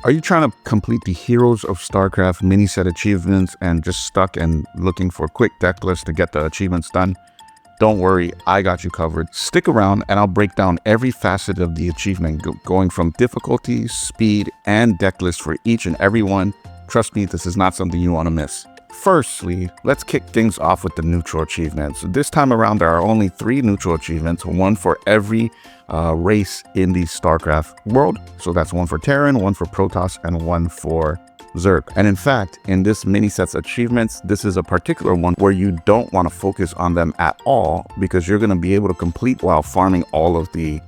Are you trying to complete the Heroes of Starcraft Miniset achievements and just stuck and looking for quick deck lists to get the achievements done? Don't worry, I got you covered. Stick around and I'll break down every facet of the achievement, going from difficulty, speed, and deck list for each and every one. Trust me, this is not something you want to miss. Firstly, let's kick things off with the neutral achievements. This time around, there are only 3 neutral achievements, one for every race in the StarCraft world. So that's one for Terran, one for Protoss, and one for Zerg. And in fact, in this mini set's achievements, this is a particular one where you don't want to focus on them at all, because you're going to be able to complete while farming all of the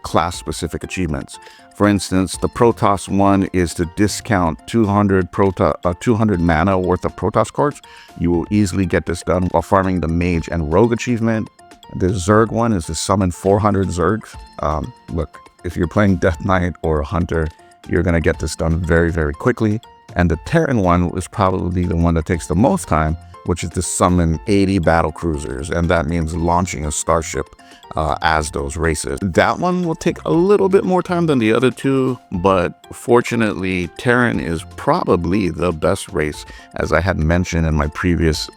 class-specific achievements. For instance, the Protoss one is to discount 200 mana worth of Protoss cards. You will easily get this done while farming the Mage and Rogue achievement. The Zerg one is to summon 400 Zergs. Look, if you're playing Death Knight or Hunter, you're going to get this done very, very quickly. And the Terran one is probably the one that takes the most time, which is to summon 80 battle cruisers, and that means launching a starship as those races. That one will take a little bit more time than the other 2, but fortunately, Terran is probably the best race, as I had mentioned in my previous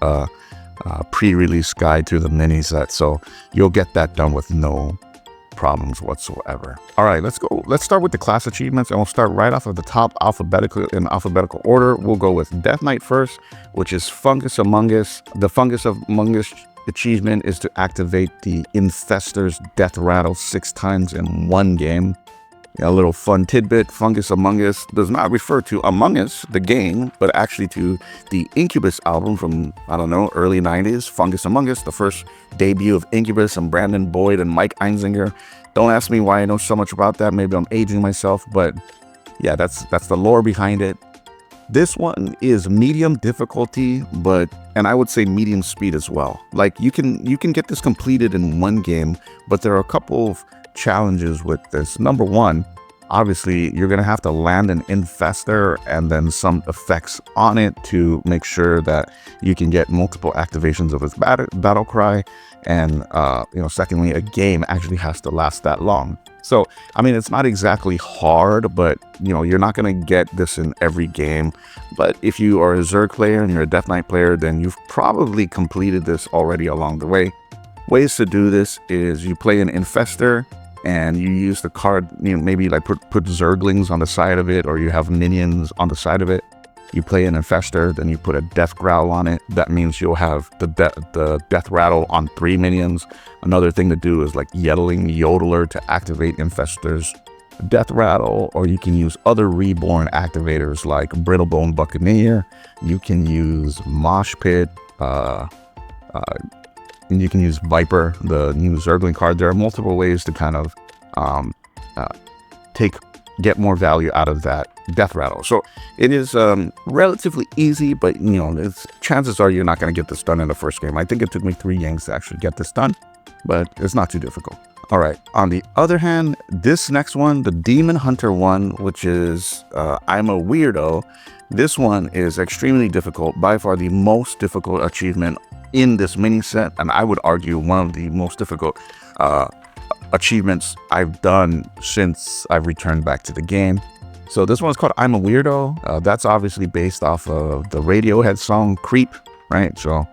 pre-release guide to the mini set, so you'll get that done with no problems whatsoever. All right, let's go. Let's start with the class achievements, and we'll start right off of the top in alphabetical order. We'll go with Death Knight first, which is Fungus Among Us. The Fungus Among Us achievement is to activate the Infestor's Death Rattle 6 times in one game. A little fun tidbit: Fungus Among Us does not refer to Among Us, the game, but actually to the Incubus album from, I don't know, early 90s. Fungus Among Us, the first debut of Incubus and Brandon Boyd and Mike Einziger. Don't ask me why I know so much about that. Maybe I'm aging myself, but yeah, that's the lore behind it. This one is medium difficulty, and I would say medium speed as well. Like you can get this completed in one game, but there are a couple of challenges with this. Number one, obviously you're going to have to land an infestor and then some effects on it to make sure that you can get multiple activations of its battle cry, and secondly, a game actually has to last that long. So I mean, it's not exactly hard, but you're not going to get this in every game. But if you are a Zerg player and you're a Death Knight player, then you've probably completed this already along the way. Ways to do this is you play an infestor and you use the card, maybe like put Zerglings on the side of it, or you have minions on the side of it. You play an infestor, then you put a death growl on it. That means you'll have the death rattle on 3 minions. Another thing to do is like yelling yodeler to activate infestor's death rattle, or you can use other reborn activators like Brittlebone Buccaneer. You can use Mosh Pit, and you can use Viper, the new Zergling card. There are multiple ways to kind of get more value out of that death rattle. So it is relatively easy, but chances are you're not going to get this done in the first game. I think it took me 3 games to actually get this done, but it's not too difficult. All right, on the other hand, this next one, the Demon Hunter one, which is I'm a Weirdo. This one is extremely difficult, by far the most difficult achievement in this mini set, and I would argue one of the most difficult achievements I've done since I've returned back to the game. So this one's called I'm a Weirdo. That's obviously based off of the Radiohead song Creep, right? So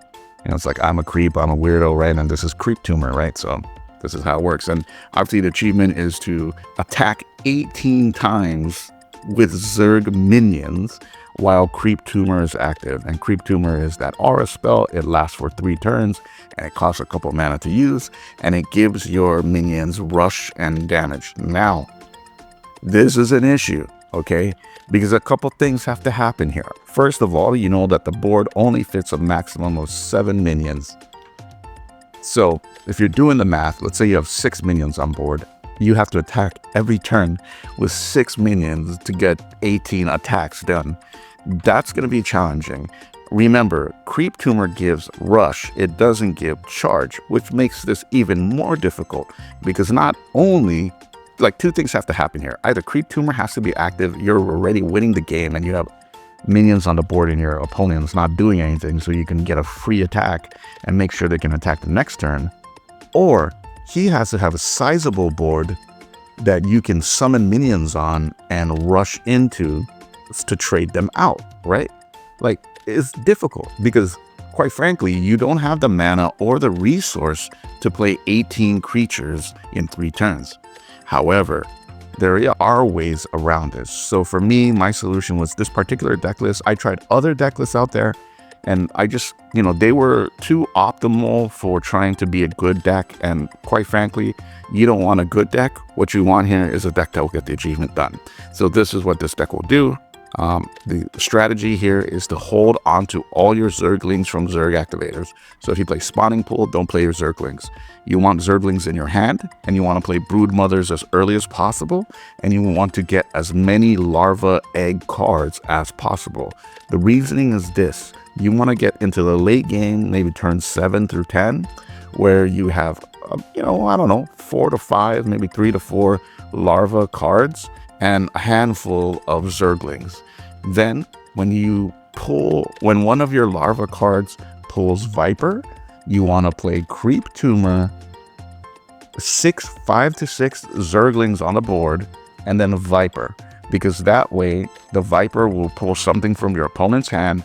it's like I'm a creep, I'm a weirdo, right? And this is Creep Tumor, right? So this is how it works. And obviously the achievement is to attack 18 times with Zerg minions while Creep Tumor is active. And Creep Tumor is that aura spell. It lasts for 3 turns, and it costs a couple mana to use, and it gives your minions rush and damage. Now, this is an issue, okay? Because a couple things have to happen here. First of all, you know that the board only fits a maximum of 7 minions. So if you're doing the math, let's say you have 6 minions on board, you have to attack every turn with 6 minions to get 18 attacks done. That's going to be challenging. Remember, Creep Tumor gives rush, it doesn't give charge, which makes this even more difficult, because not only, like, 2 things have to happen here. Either Creep Tumor has to be active, you're already winning the game, and you have minions on the board and your opponent's not doing anything, so you can get a free attack and make sure they can attack the next turn. Or he has to have a sizable board that you can summon minions on and rush into to trade them out, right? Like, it's difficult because, quite frankly, you don't have the mana or the resource to play 18 creatures in 3 turns. However, there are ways around this. So for me, my solution was this particular deck list. I tried other deck lists out there, and I just, they were too optimal for trying to be a good deck. And quite frankly, you don't want a good deck. What you want here is a deck that will get the achievement done. So this is what this deck will do. The strategy here is to hold onto all your Zerglings from Zerg activators. So if you play Spawning Pool, don't play your Zerglings. You want Zerglings in your hand, and you want to play Brood Mothers as early as possible, and you want to get as many larva egg cards as possible. The reasoning is this: you want to get into the late game, maybe turns 7 through 10, where you have, I don't know, 4 to 5, maybe 3 to 4 larva cards, and a handful of Zerglings. Then when one of your larva cards pulls Viper, you want to play Creep Tumor, 5 to 6 Zerglings on the board, and then a Viper, because that way the Viper will pull something from your opponent's hand.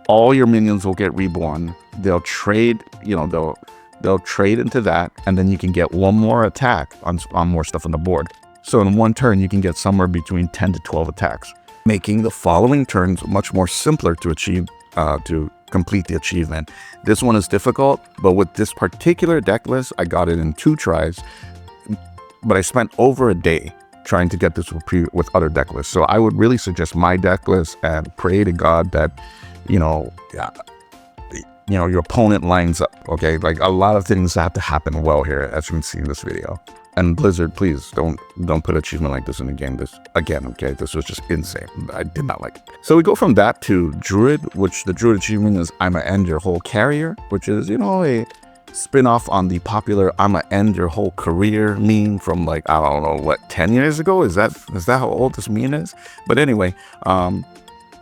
All your minions will get reborn. They'll trade, they'll trade into that, and then you can get one more attack on more stuff on the board. So in one turn, you can get somewhere between 10 to 12 attacks, making the following turns much more simpler to achieve, to complete the achievement. This one is difficult, but with this particular deck list, I got it in 2 tries, but I spent over a day trying to get this with other deck lists. So I would really suggest my deck list and pray to God that, your opponent lines up, okay? Like, a lot of things have to happen well here, as you can see in this video. And Blizzard, please don't put an achievement like this in the game again, okay? This was just insane. I did not like it. So we go from that to Druid, which the Druid achievement is I'ma end your whole carrier, which is, a spin-off on the popular I'ma end your whole career meme from, like, I don't know, what, 10 years ago? Is that how old this meme is? But anyway,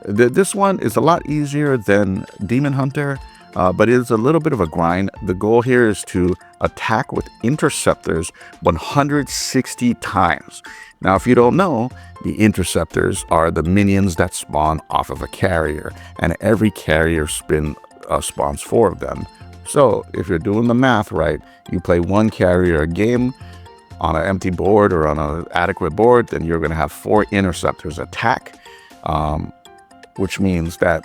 this one is a lot easier than Demon Hunter, but it is a little bit of a grind. The goal here is to attack with interceptors 160 times. Now, if you don't know, the interceptors are the minions that spawn off of a carrier, and every carrier spawns 4 of them. So if you're doing the math right, you play 1 carrier a game on an empty board or on an adequate board, then you're going to have 4 interceptors attack, which means that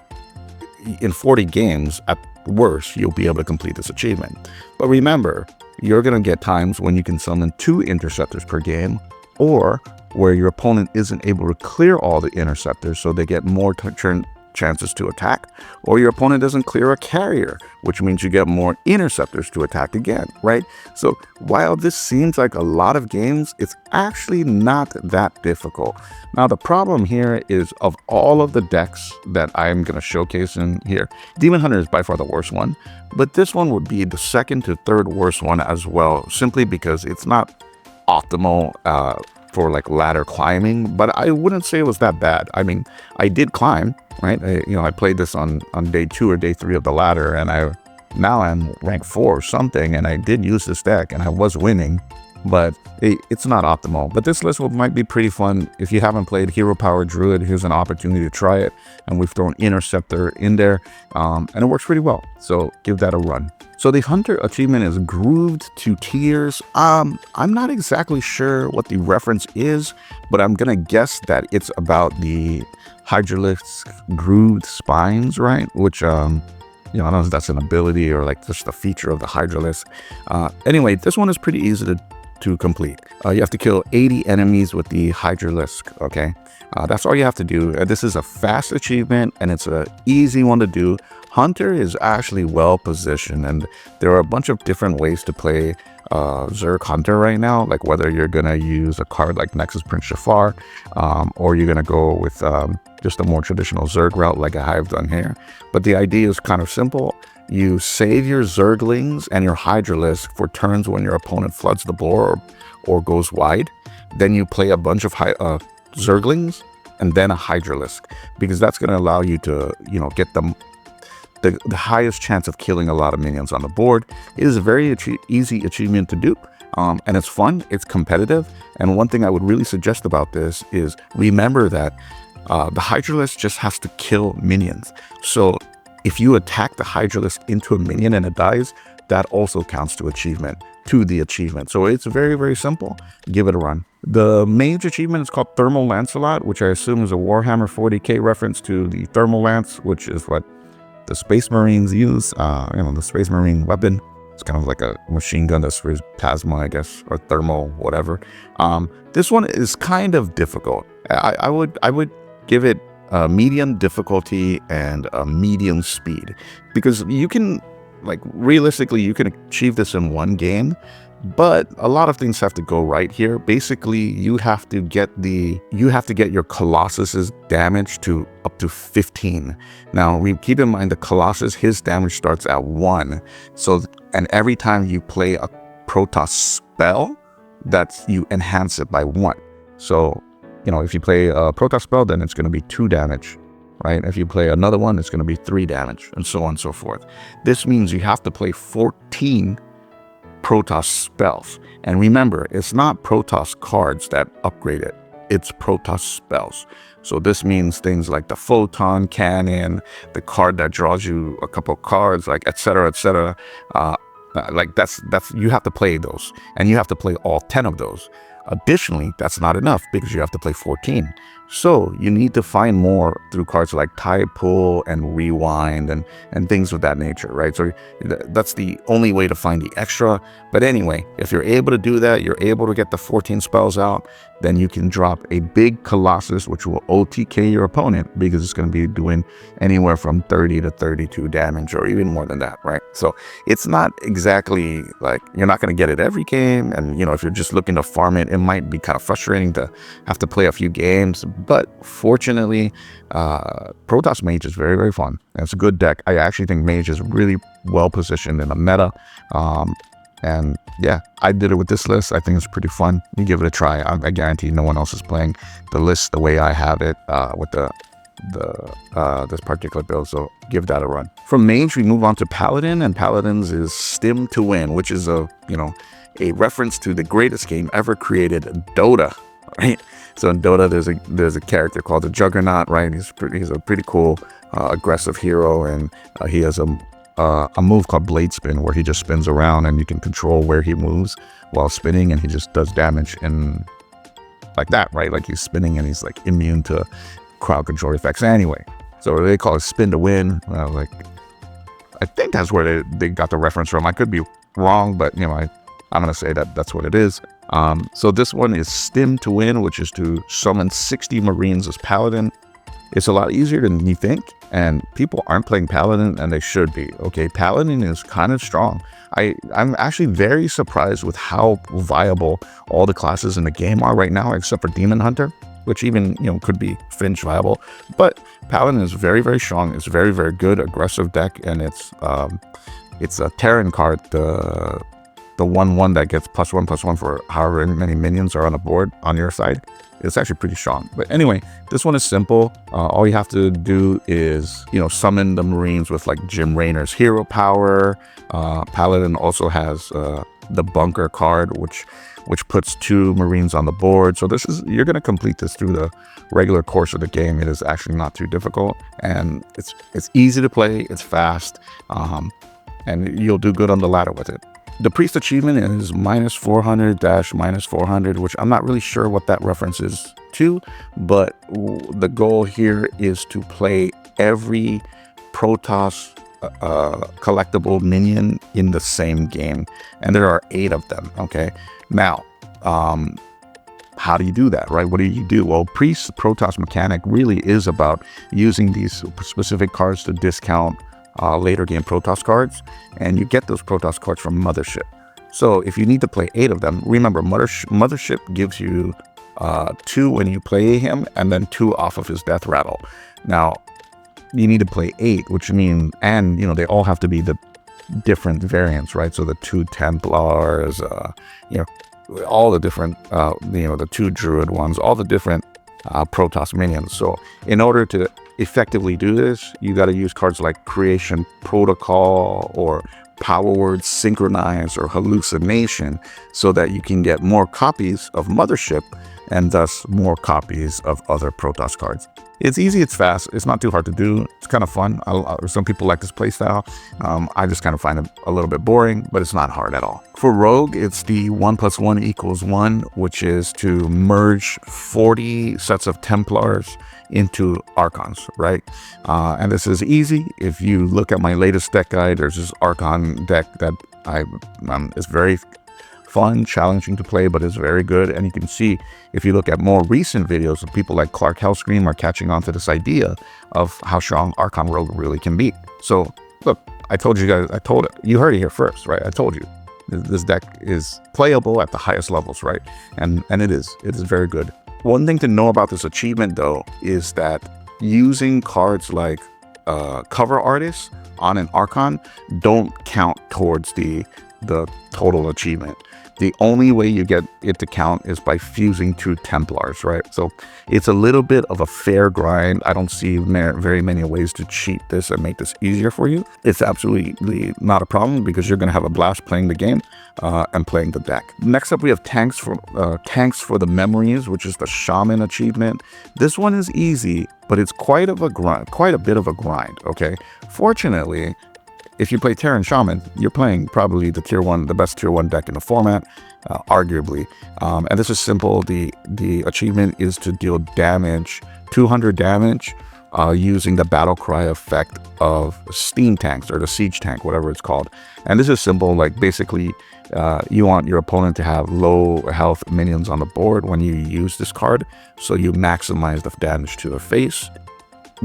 in 40 games, at worst, you'll be able to complete this achievement. But remember, you're going to get times when you can summon 2 interceptors per game, or where your opponent isn't able to clear all the interceptors, so they get more turn chances to attack, or your opponent doesn't clear a carrier, which means you get more interceptors to attack again, right? So while this seems like a lot of games, it's actually not that difficult. Now, the problem here is, of all of the decks that I'm going to showcase in here, Demon Hunter is by far the worst one, but this one would be the 2nd to 3rd worst one as well, simply because it's not optimal for like ladder climbing, but I wouldn't say it was that bad. I mean, I did climb, right? I played this on day 2 or day 3 of the ladder, and now I'm rank 4 or something, and I did use this deck, and I was winning, but it's not optimal. But this list might be pretty fun. If you haven't played Hero Power Druid, here's an opportunity to try it, and we've thrown Interceptor in there, and it works pretty well, so give that a run. So the Hunter achievement is Grooved to Tears. I'm not exactly sure what the reference is, but I'm gonna guess that it's about the Hydralisk's grooved spines, right? Which, I don't know if that's an ability or like just a feature of the Hydralisk. Anyway, this one is pretty easy to complete. You have to kill 80 enemies with the Hydralisk, okay? That's all you have to do. This is a fast achievement, and it's an easy one to do. Hunter is actually well positioned, and there are a bunch of different ways to play Zerg Hunter right now, like whether you're gonna use a card like Nexus Prince Jafar, or you're gonna go with just a more traditional Zerg route like I've done here. But the idea is kind of simple. You save your Zerglings and your Hydralisk for turns when your opponent floods the board or goes wide. Then you play a bunch of Zerglings and then a Hydralisk, because that's going to allow you to, get the highest chance of killing a lot of minions on the board. It is a very easy achievement to do. And it's fun, it's competitive. And one thing I would really suggest about this is remember that the Hydralisk just has to kill minions. So if you attack the Hydralisk into a minion and it dies, that also counts to the achievement. So it's very, very simple. Give it a run. The Mage achievement is called Thermal Lancelot, which I assume is a Warhammer 40k reference to the Thermal Lance, which is what the Space Marines use, the Space Marine weapon. It's kind of like a machine gun that's for plasma, I guess, or thermal, whatever. This one is kind of difficult. I would give it a medium difficulty and a medium speed, because you can, realistically, you can achieve this in one game, but a lot of things have to go right here. Basically, you have to get your Colossus's damage to up to 15. Now, we keep in mind the Colossus, his damage starts at 1. So, and every time you play a Protoss spell, you enhance it by 1. So, if you play a Protoss spell, then it's going to be 2 damage. Right? If you play another one, it's going to be 3 damage, and so on and so forth. This means you have to play 14 Protoss spells. And remember, it's not Protoss cards that upgrade it. It's Protoss spells. So this means things like the Photon Cannon, the card that draws you a couple of cards, etc., etc. You have to play those, and you have to play all 10 of those. Additionally, that's not enough because you have to play 14. So you need to find more through cards like Tide Pool and Rewind and things of that nature, right? So that's the only way to find the extra. But anyway, if you're able to do that, you're able to get the 14 spells out, then you can drop a big Colossus, which will OTK your opponent because it's going to be doing anywhere from 30 to 32 damage or even more than that, right? So it's not exactly you're not going to get it every game. And, if you're just looking to farm it, it might be kind of frustrating to have to play a few games. But fortunately, Protoss Mage is very, very fun. It's a good deck. I actually think Mage is really well positioned in the meta. And yeah, I did it with this list. I think it's pretty fun. You give it a try. I guarantee no one else is playing the list the way I have it with this particular build. So give that a run. From Mage, we move on to Paladin, and Paladin's is Stim to Win, which is a reference to the greatest game ever created, Dota, right? So in Dota, there's a character called the Juggernaut, right? He's a pretty cool, aggressive hero, and he has a move called Blade Spin, where he just spins around and you can control where he moves while spinning, and he just does damage in like that, right? Like he's spinning and he's immune to crowd control effects. Anyway, so they call it Spin to Win. I think that's where they got the reference from. I could be wrong, but I'm gonna say that's what it is. So this one is Stim to Win, which is to summon 60 Marines as Paladin. It's a lot easier than you think, and people aren't playing Paladin, and they should be. Okay, Paladin is kind of strong. I'm actually very surprised with how viable all the classes in the game are right now, except for Demon Hunter, which even could be fringe viable. But Paladin is very, very strong. It's very, very good aggressive deck, and it's a Terran card, the 1/1 that gets +1/+1 for however many minions are on the board on your side. It's actually pretty strong. But anyway, this one is simple. All you have to do is, summon the Marines with Jim Raynor's hero power. Paladin also has the Bunker card, which puts 2 Marines on the board. So you're going to complete this through the regular course of the game. It is actually not too difficult, and it's easy to play. It's fast, and you'll do good on the ladder with it. The Priest achievement is -400-400, which I'm not really sure what that reference is to, but the goal here is to play every Protoss collectible minion in the same game, and there are 8 of them. Okay, now how do you do that, right? What do you do? Well, Priest Protoss mechanic really is about using these specific cards to discount later game Protoss cards, and you get those Protoss cards from Mothership. So if you need to play 8 of them, remember Mothership gives you 2 when you play him, and then 2 off of his death rattle. Now you need to play 8, which means, and they all have to be the different variants, right? So the 2 Templars, all the different, the 2 Druid ones, all the different Protoss minions. So in order to effectively do this, you got to use cards like Creation Protocol or power word synchronize or hallucination so that you can get more copies of Mothership and thus more copies of other Protoss cards. It's easy, it's fast, it's not too hard to do, it's kind of fun. Some people like this playstyle. I just kind of find it a little bit boring, but it's not hard at all. For Rogue, it's the 1 + 1 = 1, which is to merge 40 sets of Templars into Archons, right? And this is easy. If you look at my latest deck guide, there's this Archon deck that is very fun, challenging to play, but it's very good. And you can see, if you look at more recent videos of people like Clark Hellscream are catching on to this idea of how strong Archon Rogue really can be. So look, I told you guys, you heard it here first, right? I told you this deck is playable at the highest levels, right? And it is very good. One thing to know about this achievement though is that using cards like cover artists on an Archon don't count towards the total achievement. The only way you get it to count is by fusing 2 Templars, right? So it's a little bit of a fair grind. I don't see very many ways to cheat this and make this easier for you. It's absolutely not a problem because you're going to have a blast playing the game and playing the deck. Next up, we have tanks for the memories, which is the Shaman achievement. This one is easy, but it's quite a bit of a grind, okay? Fortunately, if you play Terran Shaman, you're playing probably the best tier 1 deck in the format, arguably. And this is simple. The achievement is to deal damage, 200 damage, using the battle cry effect of steam tanks or the siege tank, whatever it's called. And this is simple. Like basically, you want your opponent to have low health minions on the board when you use this card, so you maximize the damage to the face.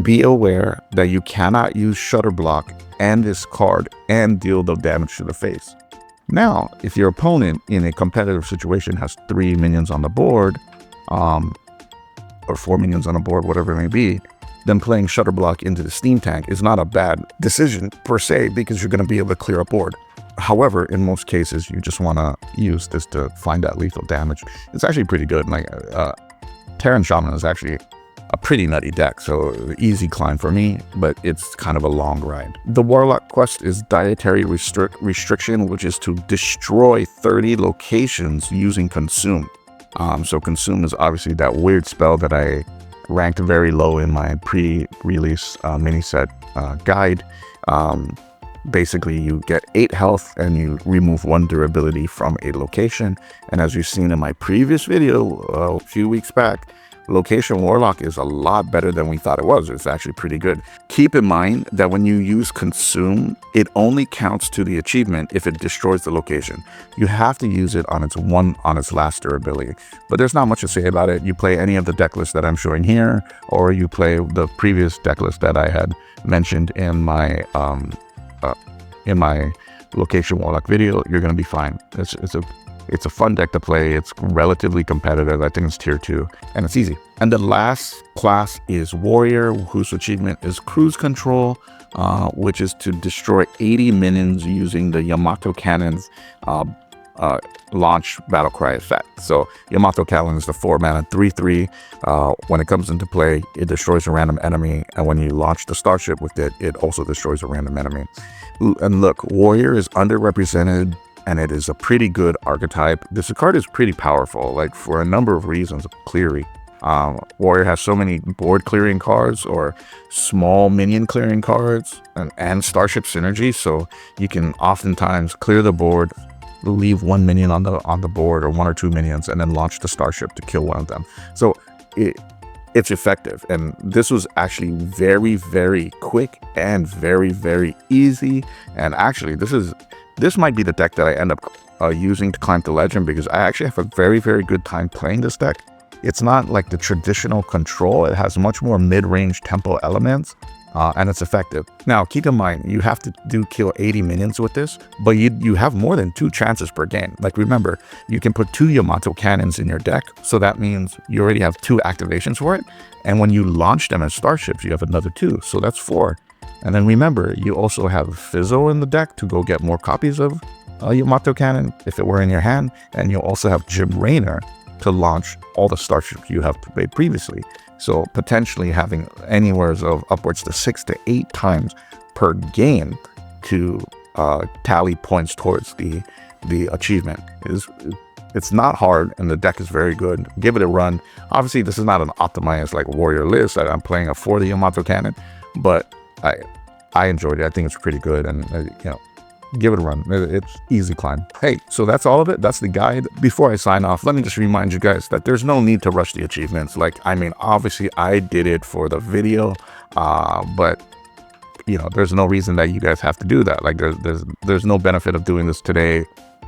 Be aware that you cannot use Shutter Block and this card and deal the damage to the face. Now, if your opponent in a competitive situation has 3 minions on the board, or 4 minions on the board, whatever it may be, then playing Shutter Block into the steam tank is not a bad decision per se, because you're going to be able to clear a board. However, in most cases, you just want to use this to find that lethal damage. It's actually pretty good. Like Terran Shaman is actually a pretty nutty deck, so easy climb for me, but it's kind of a long ride. The Warlock quest is Dietary Restriction, which is to destroy 30 locations using Consume. So Consume is obviously that weird spell that I ranked very low in my pre-release miniset guide. Basically, you get 8 health and you remove 1 durability from a location. And as you've seen in my previous video a few weeks back, Location Warlock is a lot better than we thought it was. It's actually pretty good. Keep in mind that when you use Consume, it only counts to the achievement if it destroys the location. You have to use it on its last durability. But there's not much to say about it. You play any of the deck lists that I'm showing here, or you play the previous deck list that I had mentioned in my Location Warlock video. You're going to be fine. It's a fun deck to play. It's relatively competitive. I think it's tier 2 and it's easy. And the last class is Warrior, whose achievement is Cruise Control, which is to destroy 80 minions using the Yamato Cannon's launch battle cry effect. So Yamato Cannon is the 4-mana 3/3. When it comes into play, it destroys a random enemy, and when you launch the starship with it, it also destroys a random enemy. And look, Warrior is underrepresented, and it is a pretty good archetype. This card is pretty powerful, like for a number of reasons, clearly. Warrior has so many board clearing cards or small minion clearing cards and starship synergy, so you can oftentimes clear the board, leave 1 minion on the board or 1 or 2 minions, and then launch the starship to kill one of them. So it's effective, and this was actually very, very quick and very, very easy. And actually, this might be the deck that I end up using to climb to legend, because I actually have a very, very good time playing this deck. It's not like the traditional control. It has much more mid-range tempo elements, and it's effective. Now, keep in mind, you have to kill 80 minions with this, but you have more than 2 chances per game. Like, remember, you can put 2 Yamato Cannons in your deck, so that means you already have 2 activations for it. And when you launch them as starships, you have another 2, so that's 4. And then remember, you also have Fizzo in the deck to go get more copies of Yamato Cannon if it were in your hand. And you'll also have Jim Raynor to launch all the starships you have played previously. So potentially having anywhere of upwards to 6 to 8 times per game to tally points towards the achievement. It's not hard, and the deck is very good. Give it a run. Obviously, this is not an optimized like warrior list. I'm playing a 40 Yamato cannon, but I enjoyed it. I think it's pretty good, and you know, give it a run. It's easy climb. Hey, so that's all of it. That's the guide. Before I sign off, let me just remind you guys that there's no need to rush the achievements. Like, I mean, obviously I did it for the video, but you know, there's no reason that you guys have to do that. Like, there's no benefit of doing this today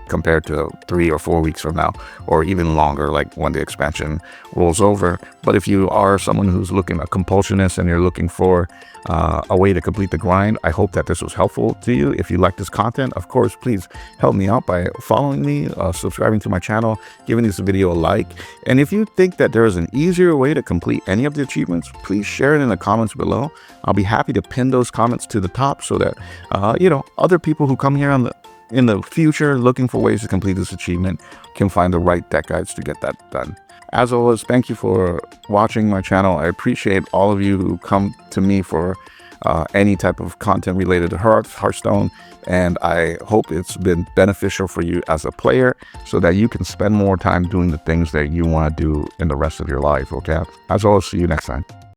compared to 3 or 4 weeks from now, or even longer, like when the expansion rolls over. But if you are someone who's looking, a compulsionist, and you're looking for a way to complete the grind, I hope that this was helpful to you. If you like this content, of course, please help me out by following me, subscribing to my channel, giving this video a like. And if you think that there is an easier way to complete any of the achievements, please share it in the comments below. I'll be happy to pin those comments to the top so that you know, other people who come here in the future looking for ways to complete this achievement can find the right deck guides to get that done. As always, thank you for watching my channel. I appreciate all of you who come to me for any type of content related to Hearthstone, and I hope it's been beneficial for you as a player so that you can spend more time doing the things that you want to do in the rest of your life, okay? As always, see you next time.